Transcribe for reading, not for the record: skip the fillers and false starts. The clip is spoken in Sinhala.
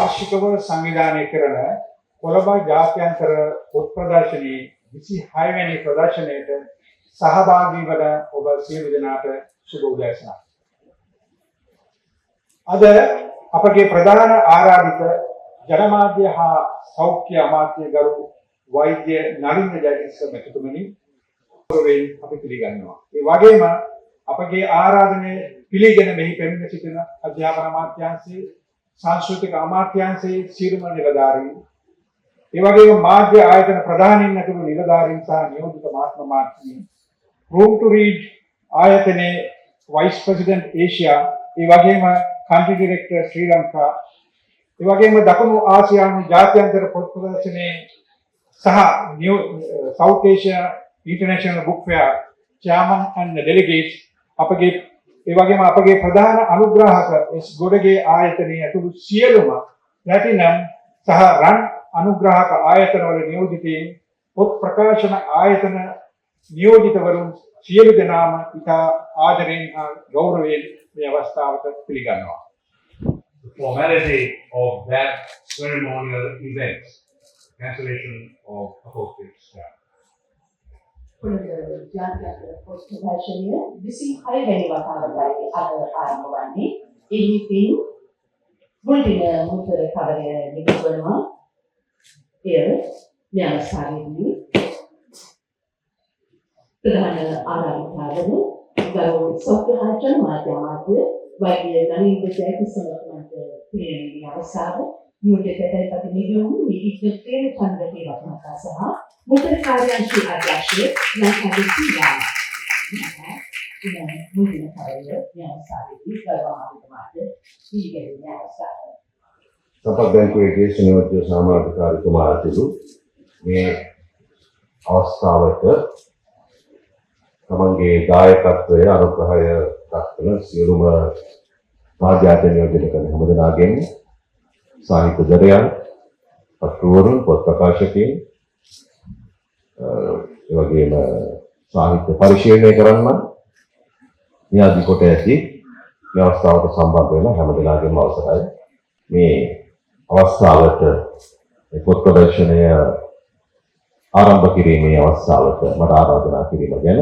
වාර්ෂිකව සංවිධානය කරන කොළඹ ජාත්‍යන්තර පොත් ප්‍රදර්ශනයේ 26 වෙනි ප්‍රදර්ශනයට සහභාගී වන ඔබ සියලු දෙනාට සුබ උදෑසනක්. අද අපගේ ප්‍රධාන ආරාධිත ජනමාධ්‍ය හා සෞඛ්‍ය අමාත්‍ය ගරු වෛද්‍ය නලින්ද ජයතිස්ස මැතිතුමනි ගෞරවයෙන් අපි පිළිගන්නවා. ඒ වගේම අපගේ ආරාධනය පිළිගෙන මෙහි පැමිණ සිටින අධ්‍යාපන අමාත්‍යාංශයේ सांस्कृतिक अमात्यांशයේ සියලුම නිලධාරීන් ඒ වගේම මාධ්‍ය ආයතන ප්‍රධානීන් ඇතුළු නිලධාරීන් සහ නියෝජිත මාත්ම මාත්‍රීන් room to read ආයතනයේ වයිස් ප්‍රෙසිඩන්ට් ඒෂියා ඒ වගේම කන්ට්‍රි ඩිරෙක්ටර් ශ්‍රී ලංකා ඒ වගේම දකුණු ආසියානු ජාත්‍යන්තර පොත් ප්‍රදර්ශනයේ සහ south Asia international book fair chairman and the delegates අපගේ ඒ වගේම අපගේ ප්‍රධාන අනුග්‍රාහක එස් ගොඩගේ ආයතනයේ ඇතුළු සියලුම ප්ලැටිනම් සහ රන් අනුග්‍රාහක ආයතනවල නියෝජිතයින් පොත් ප්‍රකාශන ආයතන නියෝජිතවරුන් සියලු දෙනාම ඉතා ආදරයෙන් හා ගෞරවයෙන් මේ අවස්ථාවට පිළිගන්නවා. The formality of that ceremonial event, cancellation of apostolic staff. ජාත්‍යන්තර පොත් ප්‍රදර්ශනය 26 වෙනි වතාවටයි අද ආරම්භ වන්නේ. එහිදී මුල්දින මුද්‍රණ කවරය නිකුත්වනවා. එය න්‍යායසාරයේදී ප්‍රධාන ආරාධිතවන ගරු සෞඛ්‍ය හා ජනමාධ්‍ය අමාත්‍ය වෛද්‍ය නලින්ද ජයතිස්ස මහත්මයාට පිළිගැනීමේ අවස්ථාව නියෝජිත ප්‍රතිනිධිවරුන් නිකිතේ චන්ද්‍රකේ වත්මකා සහ මුද්‍රණ කාර්යාංශයේ අධ්‍යක්ෂ ලංකාවේ සීලා මුද්‍රණ කාර්යය න්‍යායසාරයේදී ගරුමාත්මයාට පිළිගැනීමේ අවස්ථාව. සම්පත් බැංකුවේ දේශ නියෝජ්‍ය සමාජකාරීතුමා ඇතුළු මේ අවස්ථාවට තමන්ගේ දායකත්වය අනුග්‍රහය දක්වන සියලුම මාධ්‍ය නියෝජිත කරන හැමදෙනාගෙන් සාහිත්‍ය දරයන් පත්‍රවරුන් පොත් ප්‍රකාශකයන් ඒ වගේම සාහිත්‍ය පරිශීලනය කරන්න නියෝජිත කොට ඇති මේ අවස්ථාවට සම්බන්ධ වෙන හැමදෙනාගේම අවසරයි. මේ අවස්ථාවට පොත් ප්‍රදර්ශනය ආරම්භ කිරීමේ අවස්ථාවට මට ආරාධනා කිරීම ගැන